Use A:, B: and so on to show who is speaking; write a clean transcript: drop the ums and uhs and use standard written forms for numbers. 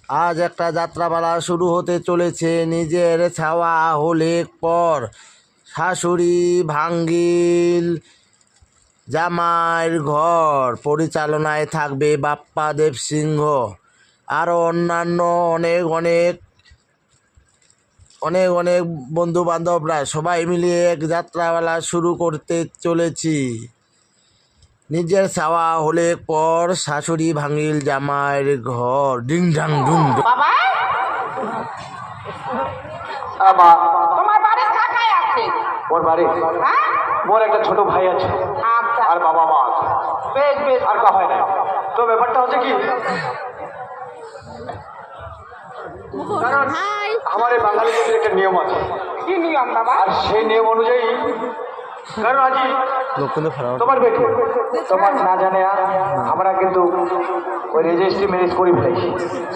A: আজ একটা যাত্রাপালা শুরু হতে চলেছে। নিজের ছাওয়া হলে পর শাশুড়ি ভাঙ্গিল জামাইয়ের ঘর পরিচালনায় থাকবে বাপ্পা দেব সিংহ। আরও অন্যান্য অনেক অনেক অনেক অনেক বন্ধু বান্ধবরা সবাই মিলিয়ে এক যাত্রাপালা শুরু করতে চলেছি। নিজের ছাওয়া হলে পর শাশুড়ি ভাঙিল জামাইয়ের ঘর ডিং ডাং ডুং ডুং।
B: বাবা
C: মা,
B: তোমার বাড়ি কাকাই আছে?
C: ওর বাড়ি
B: হ্যাঁ
C: মোর একটা ছোট ভাই আছে
B: আচ্ছা
C: আর বাবা মা আছে,
B: বেশ বেশ
C: আর কা হয় না। তো ব্যাপারটা হচ্ছে কি, কারণ আমার এই বাঙালি জাতির একটা নিয়ম আছে,
B: কি নিয়ম বাবা?
C: আর সেই নিয়ম অনুযায়ী কারণ আজ
A: লোকগুলো খারাপ
C: তোমার বেটি তোমার না জানে আমরা কিন্তু ওই রেজিস্ট্রি ম্যারেজ করি ফেলেছি।